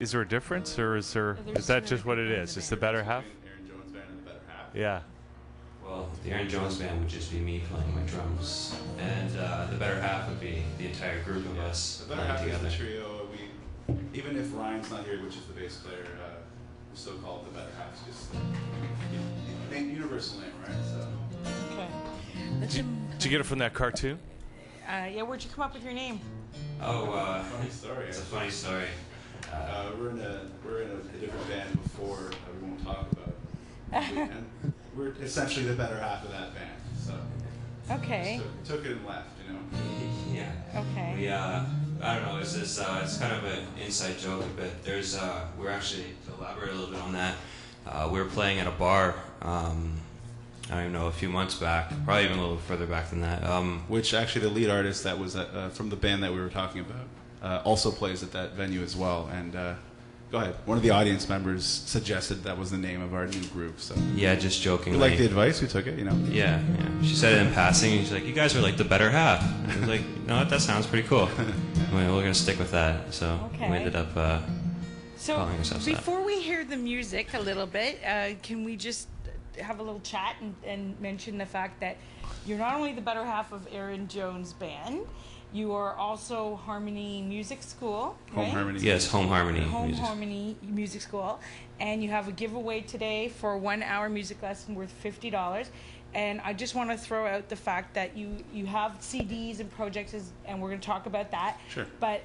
Is there a difference, or is that just what it is? It's the better half? Aaron Jones band and the better half. Yeah. Well, the Aaron Jones band would just be me playing my drums, and the better half would be the entire group of us The better playing half together. is the trio. Even if Ryan's not here, which is the bass player, we still call it the better half. It's just universal name, right? So. Okay. Did you get it from that cartoon? Yeah, where'd you come up with your name? Oh, Funny story. it's a funny story. We're in a different band before we won't talk about. And we're essentially the better half of that band. So. Okay. Just took it and left, you know. Yeah. Okay. We I don't know. It's this. It's kind of an inside joke, but there's. We're actually to elaborate a little bit on that. We were playing at a bar. I don't even know, a few months back, probably even a little further back than that. Which actually the lead artist that was from the band that we were talking about also plays at that venue as well. And go ahead. One of the audience members suggested that was the name of our new group. So Yeah, just jokingly. we liked the advice. We took it, you know. Yeah. She said it in passing. And she's like, "You guys are like the better half." I was like, "You know what? That sounds pretty cool." We're gonna stick with that. So Okay. we ended up So calling ourselves that. before we hear the music a little bit, can we just have a little chat and mention the fact that you're not only the better half of Aaron Jones' band, you are also Harmony Music School, Home right? Harmony. Yes, Home Harmony. Home Music. Harmony Music School, and you have a giveaway today for a 1-hour music lesson worth $50. And I just want to throw out the fact that you have CDs and projects, and we're going to talk about that. Sure. But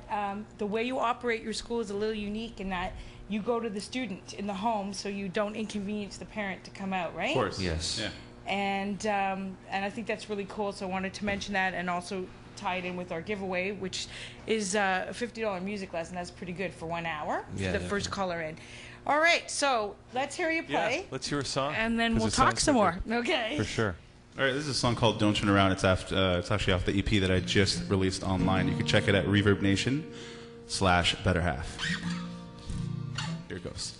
the way you operate your school is a little unique in that you go to the student in the home, so you don't inconvenience the parent to come out, right? Of course. Yes. Yeah. And I think that's really cool. So I wanted to mention that, and also tie it in with our giveaway, which is a $50 music lesson. That's pretty good for 1 hour. Yeah, The first caller in. All right, so let's hear you play. Yeah. Let's hear a song. And then 'cause we'll it talk sounds some so more. good. Okay. For sure. All right, this is a song called "Don't Turn Around." It's actually off the EP that I just released online. You can check it at Reverb Nation/Better Half. Here it goes.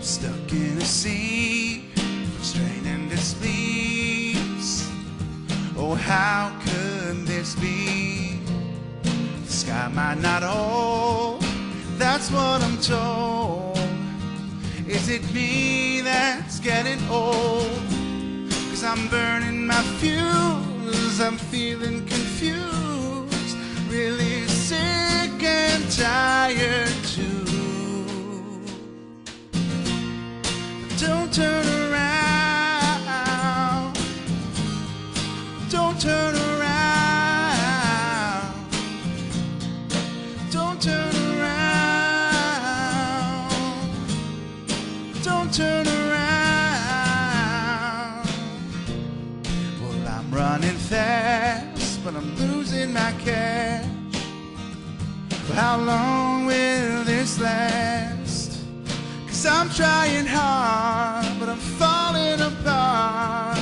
Stuck in a sea, straining displeased. Oh, how could this be? The sky might not hold, that's what I'm told. Is it me that's getting old? 'Cause I'm burning my fuse, I'm feeling confused, really sick and tired too. Don't turn around. Don't turn around. Don't turn around. Don't turn around. Well, I'm running fast, but I'm losing my cash. How long will this last? 'Cause I'm trying hard, but I'm falling apart.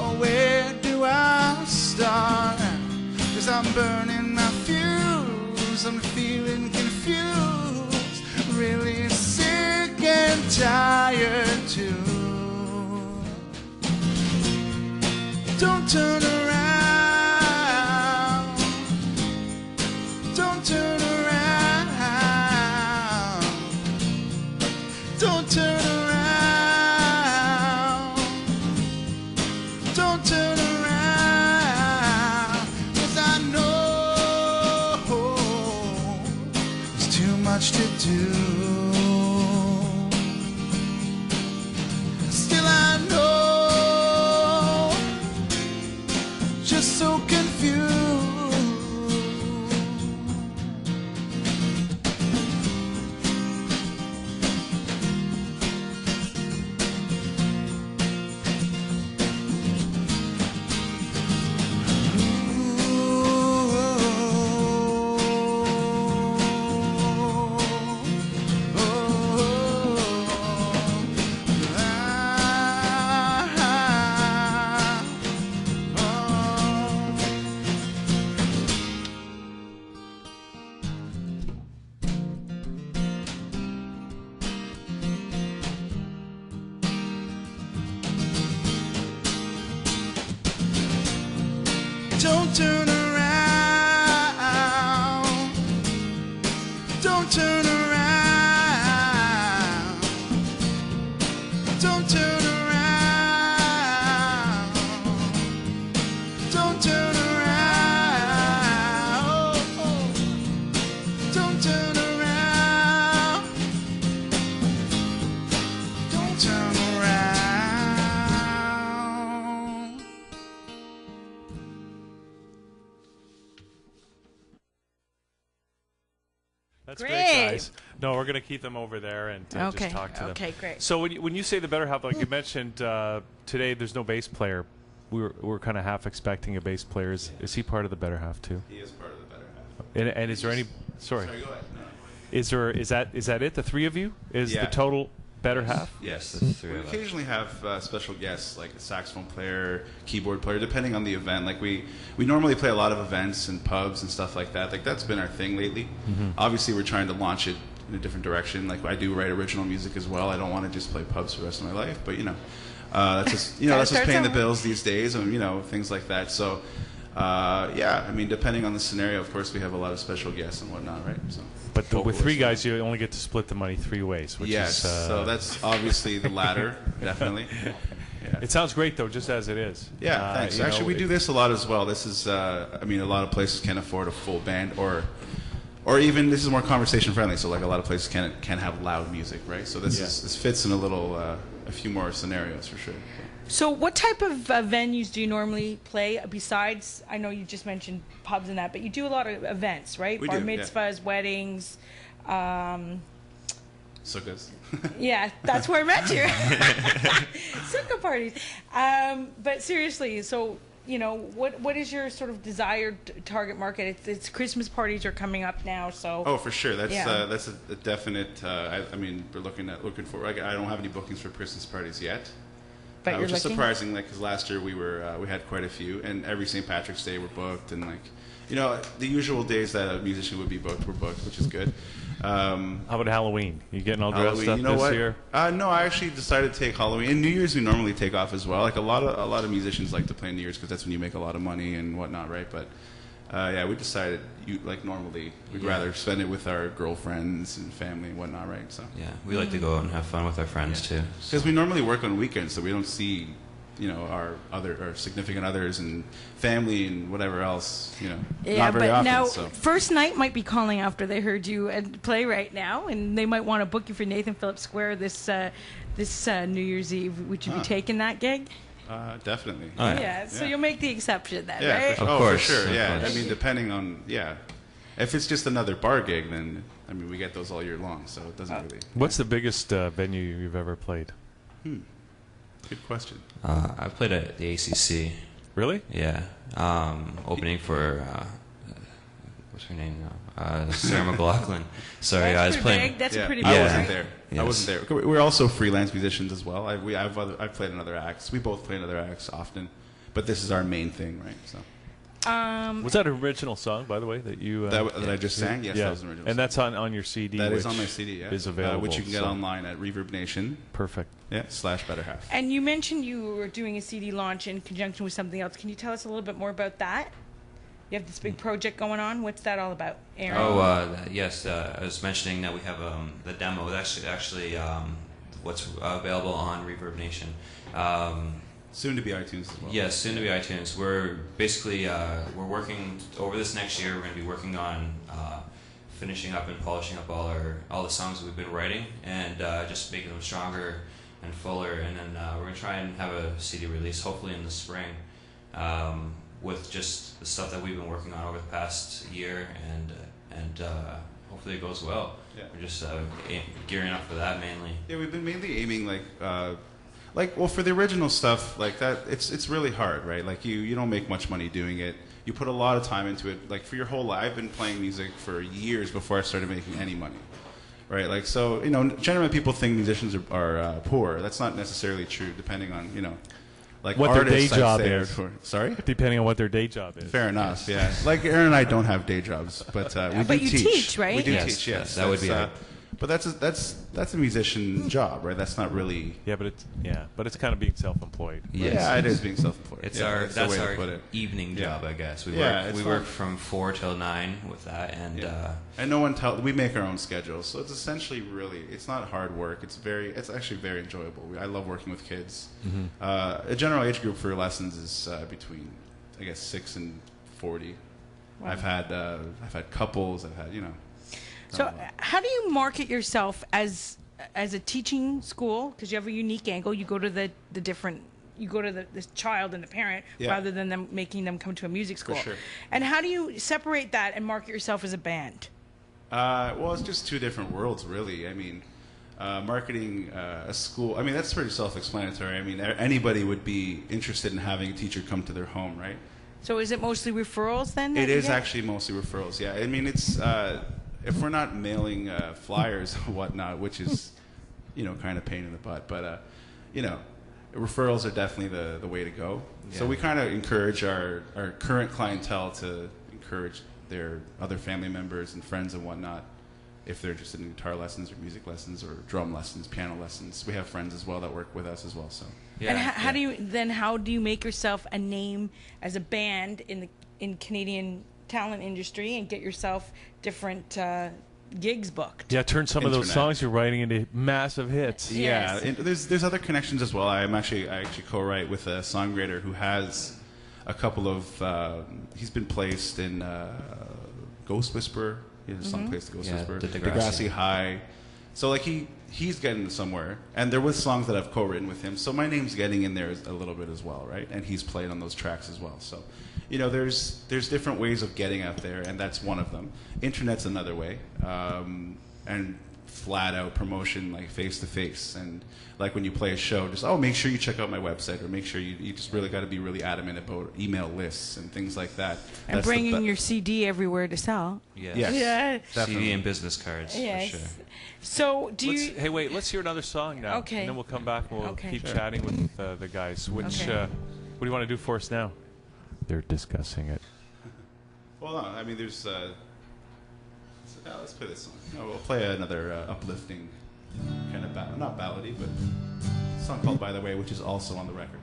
Oh, where do I start? 'Cause I'm burning my fuse, I'm feeling confused, really sick and tired too. Don't turn around. Don't turn around. Don't turn around. Don't turn around. 'Cause I know there's too much to do. Still I know, just so confused. Don't turn around. Don't turn around. Don't turn around. Don't turn around. Don't turn around. Don't turn around. That's Great. great, guys. No, we're going to keep them over there and Okay. just talk to them. Okay, great. So when you say the better half, like you mentioned today, there's no bass player. We're kind of half expecting a bass player. Is he part of the better half too? He is part of the better half. And is there any? Sorry. Sorry, go ahead. No. Is that it? The three of you is Yeah. the total better half? Yes, the three We of us. occasionally have special guests, like a saxophone player, keyboard player, depending on the event. Like we normally play a lot of events and pubs and stuff like that. Like that's been our thing lately. Obviously, we're trying to launch it in a different direction. Like I do write original music as well. I don't want to just play pubs for the rest of my life, but that's just that's just paying the bills these days, and things like that. So. Yeah, I mean, depending on the scenario, of course, we have a lot of special guests and whatnot, right? So, But with three guys, you only get to split the money three ways. Which yes, is, so that's obviously the latter, definitely. Yeah. It sounds great though, just as it is. Yeah, thanks. Actually, we do this a lot as well. This is, I mean, a lot of places can't afford a full band, or even this is more conversation friendly. So, like a lot of places can have loud music, right? So this fits in a few more scenarios for sure. So what type of venues do you normally play besides, I know you just mentioned pubs and that, but you do a lot of events, right? We Bar do, yeah. mitzvahs, weddings. Sukkahs. Yeah, that's where I met you. Sukkah parties. But seriously, so, what is your sort of desired target market? It's Christmas parties are coming up now, so. Oh, for sure. That's Yeah. that's a definite. I mean, we're looking for. Like, I don't have any bookings for Christmas parties yet. But you're which is looking? surprising, because last year we had quite a few, and every St. Patrick's Day we're booked, and the usual days that a musician would be booked, we're booked, which is good. How about Halloween? You getting all dressed Halloween, up this year? No, I actually decided to take Halloween. And New Year's we normally take off as well. Like a lot of musicians like to play New Year's because that's when you make a lot of money and whatnot, right? But we decided normally we'd rather spend it with our girlfriends and family and whatnot, right? So Yeah, we like to go out and have fun with our friends too. because we normally work on weekends, so we don't see our significant others and family and whatever else, Yeah, not very but often. now So. First Night might be calling after they heard you play right now, and they might want to book you for Nathan Phillips Square this New Year's Eve. Would you be taking that gig? Definitely. Oh, Yeah, so you'll make the exception then, Yeah, right? for, Of oh, course, for sure. of Yeah, course. I mean, depending on if it's just another bar gig, then I mean, we get those all year long, so it doesn't really. What's the biggest venue you've ever played? Good question. I've played at the ACC. Really? Yeah, opening for what's her name now? Sarah McLaughlin. Sorry, I was That's pretty playing. big. That's Yeah, a pretty I big wasn't one. there. I Yes. wasn't there. We're also freelance musicians as well. I've played in other acts. We both play in other acts often, but this is our main thing, right? So Was that an original song, by the way, that you that I just sang. Yes, yeah. that was an original. And song. that's on your CD. That which is on my CD. Yeah, is available, which you can get so- online at Reverb Nation. Perfect. Yeah, /Better Half. And you mentioned you were doing a CD launch in conjunction with something else. Can you tell us a little bit more about that? You have this big project going on. What's that all about, Aaron? Yes. I was mentioning that we have the demo. That's actually what's available on Reverb Nation. Soon to be iTunes as well. Yes, soon to be iTunes. We're basically we're working over this next year. We're going to be working on finishing up and polishing up all the songs that we've been writing and just making them stronger and fuller. And then we're going to try and have a CD release hopefully in the spring with just the stuff that we've been working on over the past year, and hopefully it goes well. Yeah. We're just gearing up for that mainly. Yeah, we've been mainly aiming for the original stuff like that. It's really hard, right? Like you don't make much money doing it. You put a lot of time into it. Like for your whole life, I've been playing music for years before I started making any money, right? Like so, generally people think musicians are poor. That's not necessarily true, depending on like What their artists, day I'd job say, is. Sorry. Depending on what their day job is. Fair enough. Yeah. Like Aaron and I don't have day jobs, but we But do you teach. teach, right? We do Yes, teach. Yes, that would be That's, But that's a musician job, right? That's not really. But it's kind of being self-employed. Yes. Yeah, it is being self-employed. It's that's that's the way our to put it. evening job, I guess. We it's work fun. from 4 till 9 with that, and And no one we make our own schedules, so it's essentially really, it's not hard work. It's actually very enjoyable. I love working with kids. A general age group for lessons is between, I guess, 6 and 40. Wow. I've had couples. I've had So, how do you market yourself as a teaching school? Because you have a unique angle. You go to the different. You go to the child and the parent rather than them making them come to a music school. For sure. And how do you separate that and market yourself as a band? Well, it's just two different worlds, really. I mean, marketing a school. I mean, that's pretty self-explanatory. I mean, anybody would be interested in having a teacher come to their home, right? So, is it mostly referrals then? It is actually mostly referrals. Yeah, I mean, it's if we're not mailing flyers and whatnot, which is kind of pain in the butt, but referrals are definitely the way to go. So we kind of encourage our current clientele to encourage their other family members and friends and whatnot if they're interested in guitar lessons or music lessons or drum lessons, piano lessons. We have friends as well that work with us as well. So and how do you make yourself a name as a band in Canadian talent industry and get yourself different gigs booked? Yeah, turn some of those songs you're writing into massive hits. Yeah, and there's other connections as well. I actually co-write with a songwriter who has a couple of. He's been placed in Ghost Whisperer. He has a song placed in Ghost Whisperer. Degrassi High. So like he's getting somewhere, and there was songs that I've co-written with him. So my name's getting in there a little bit as well, right? And he's played on those tracks as well. So, there's different ways of getting out there, and that's one of them. Internet's another way, and flat out promotion, like face to face, and like when you play a show, just make sure you check out my website, or make sure you just really got to be really adamant about email lists and things like that. And that's bringing your CD everywhere to sell. yes. Yeah. CD and business cards Yes. for sure. So do you? Hey, wait. Let's hear another song now. Okay. And then we'll come back and we'll keep Sure. chatting with the guys. Which Okay. what do you want to do for us now? They're discussing it. Well, no, I mean, there's. Let's play this song. We'll play another uplifting kind of not ballady, but a song called "By the Way," which is also on the record.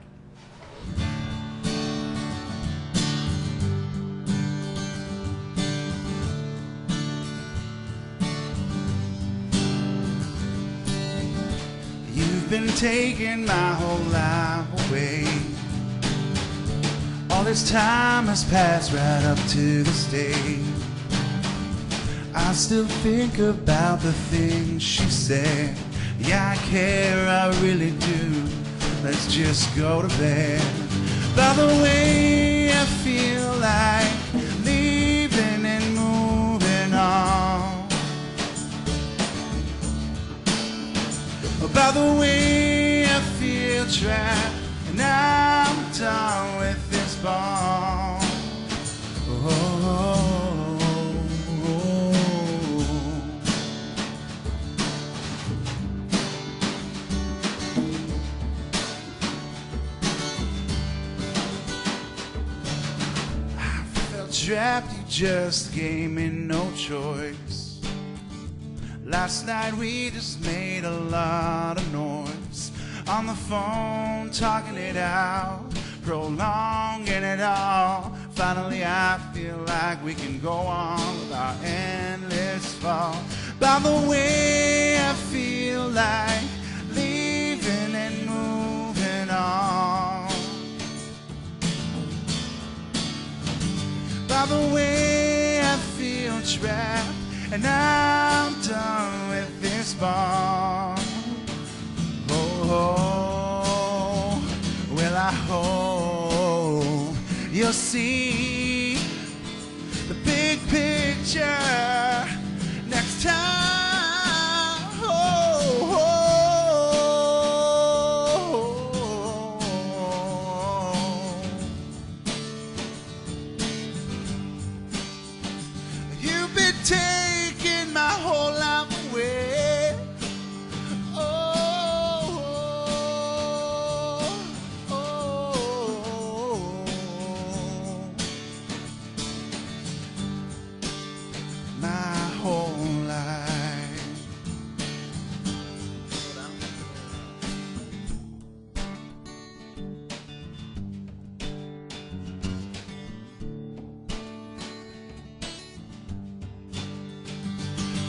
You've been taking my whole life away. All this time has passed right up to this day. I still think about the things she said. Yeah, I care, I really do. Let's just go to bed. By the way, I feel like leaving and moving on. By the way, I feel trapped, and I'm done with this bond. Trapped, you just gave me no choice. Last night we just made a lot of noise on the phone, talking it out, prolonging it all. Finally I feel like we can go on with our endless fall. By the way, I feel like leaving and moving on. By the way, I feel trapped, and I'm done with this bond. Oh, well, I hope you'll see the big picture next time. Taking my whole life away. My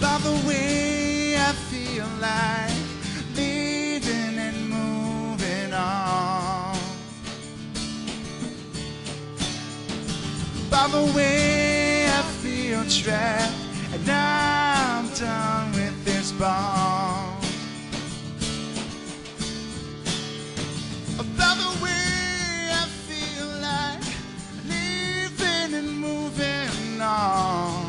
By the way I feel like leaving and moving on. By the way I feel trapped and I'm done with this bond. By the way I feel like leaving and moving on.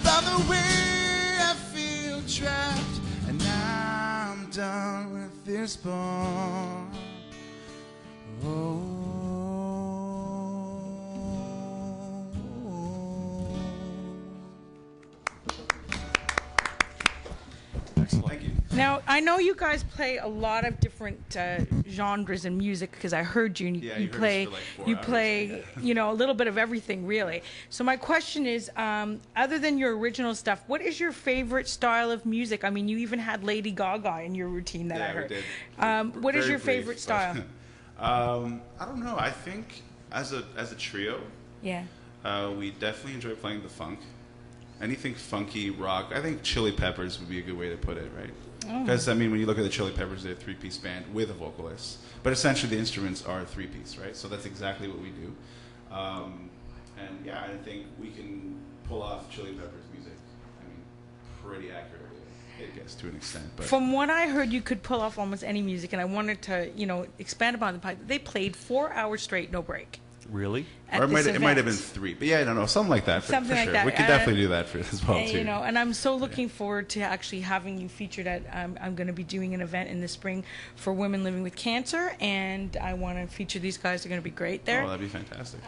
By the way I feel trapped and I'm done with this bond. Oh. Excellent. Thank you. Now, I know you guys play a lot of different genres in music because I heard you. And Yeah, you you heard us play, for like 4 you hours, play, you know, a little bit of everything, really. So my question is, other than your original stuff, what is your favorite style of music? I mean, you even had Lady Gaga in your routine that I Yeah, we heard. did. What is Very your brief, favorite but- style? I don't know. I think as a trio, Yeah. we definitely enjoy playing the funk. Anything funky, rock. I think Chili Peppers would be a good way to put it, right? Because, I mean, when you look at the Chili Peppers, they're a 3-piece band with a vocalist. But essentially, the instruments are a 3-piece, right? So that's exactly what we do. And, yeah, I think we can pull off Chili Peppers music, I mean, pretty accurately, I guess, to an extent. But From what I heard, you could pull off almost any music, and I wanted to, you know, expand upon the fact that they played 4 hours straight, no break. Really? At or this it might have been event. 3. But, yeah, I don't know. Something like that, for Something like sure. that. We could definitely do that as well, And, too. you know, and I'm so looking forward to actually having you featured at. I'm going to be doing an event in the spring for women living with cancer, and I want to feature these guys. They're going to be great there. Oh, that'd be fantastic.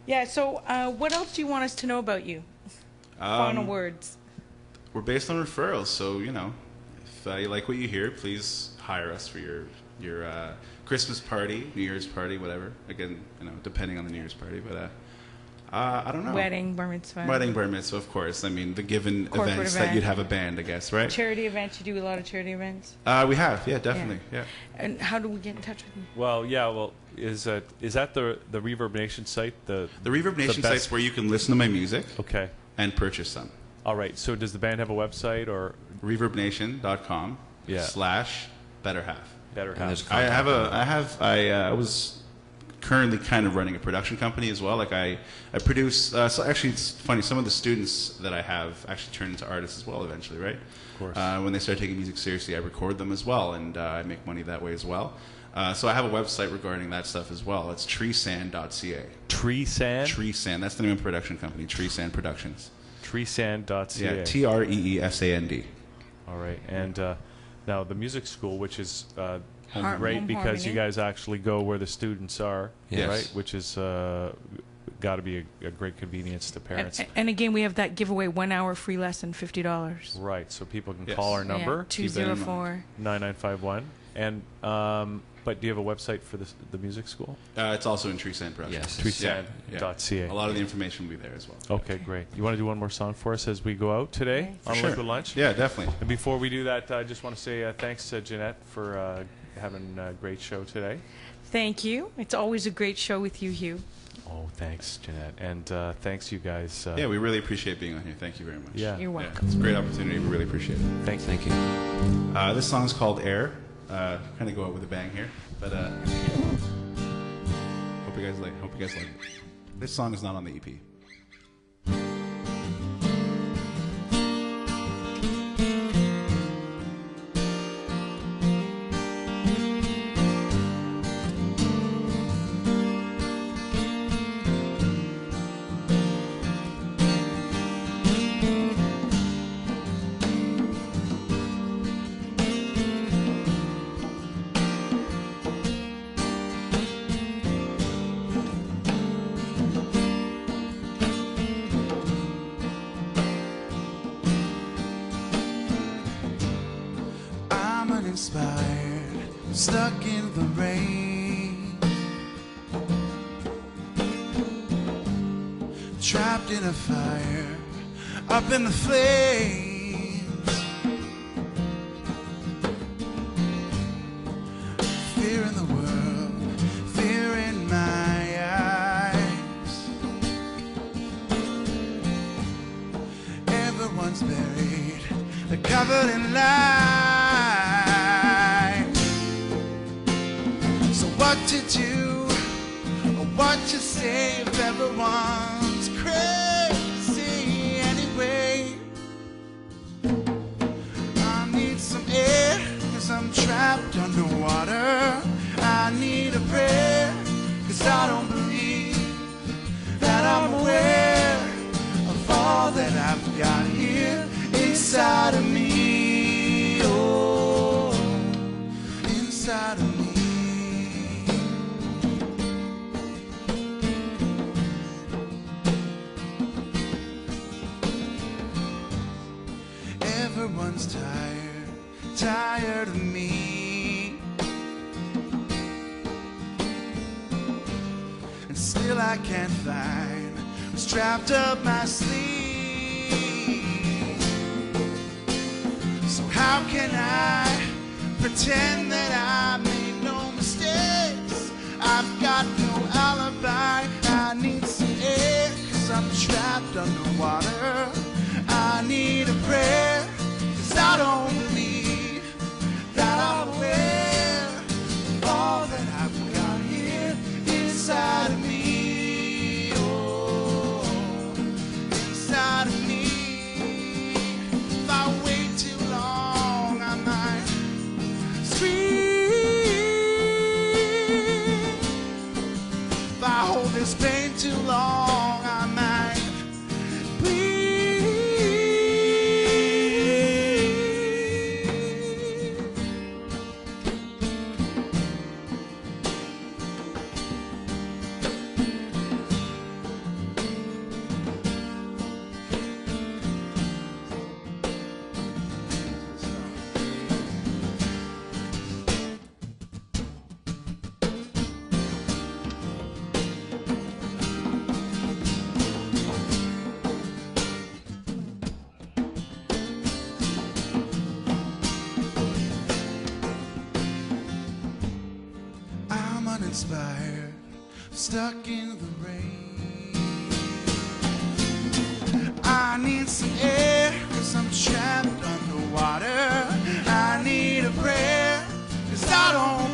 Yeah. So, what else do you want us to know about you? Final words. We're based on referrals, so you know, if you like what you hear, please hire us for your Christmas party, New Year's party, whatever. Again, you know, depending on the New Year's party, but I don't know. Wedding, bar mitzvah. Wedding, bar mitzvah, of course. I mean, the given Corporate events event. that you'd have a band, I guess, right? Charity events. You do a lot of charity events. We have, yeah, definitely, yeah. And how do we get in touch with you? Well, yeah. Well, is that the Reverb Nation site? The Reverb Nation best- site's where you can listen to my music Okay. and purchase some. All right. So does the band have a website or ReverbNation.com Yeah. /Better Half. better And have? there's I was currently kind of running a production company as well. Like I produce. So actually, it's funny. Some of the students that I have actually turn into artists as well eventually, right? Of course. When they start taking music seriously, I record them as well, and I make money that way as well. So I have a website regarding that stuff as well. It's treesand.ca. Tree Sand? Treesand. That's the name of the production company. Treesand Productions. Treesand.ca. Yeah. TREESAND. All right. And now the music school, which is Home great because you Harmony. guys actually go where the students are, Yes. right? Which is got to be a great convenience to parents. And again, we have that giveaway 1 hour free lesson, $50. Right. So people can Yes. call our number, Yeah, 204. 9951. And but do you have a website for the music school? It's also in Treesand Productions. Yes. Treesand.ca. A lot of the information will be there as well. Okay, great. You want to do one more song for us as we go out today Yeah, on Sure. Liquid Lunch? Yeah, definitely. And before we do that, I just want to say thanks to Janette for having a great show today. Thank you. It's always a great show with you, Hugh. Oh, thanks, Janette. And thanks, you guys. Yeah, we really appreciate being on here. Thank you very much. Yeah. You're Yeah, welcome. it's a great opportunity. We really appreciate it. Thanks. Thank you. This song's called Air. Kind of go out with a bang here, but hope you guys like. Hope you guys like it. This song is not on the EP. I'm uninspired, stuck in the rain, trapped in a fire, up in the flames. Fear in the world, fear in my eyes. travel in life. So what to do, or what to say if everyone's crazy anyway? I need some air, 'cause I'm trapped underwater. I need a prayer, 'cause I don't believe that I'm aware of all that I've got here inside of me. Oh, inside of me. Everyone's tired, tired of me. And still I can't find what's trapped up my sleeve. So how can I pretend that I made no mistakes? I've got no alibi. I need some air, 'cause I'm trapped underwater. I need a prayer, 'cause I don't believe that I'm aware of all that I've got here inside of me. Oh, inside of me. If I wait too long, I might scream. If I hold this pain too long, I might bleed. I'm uninspired, stuck in the rain. I need some air, 'cause I'm trapped underwater. I need a prayer, 'cause I don't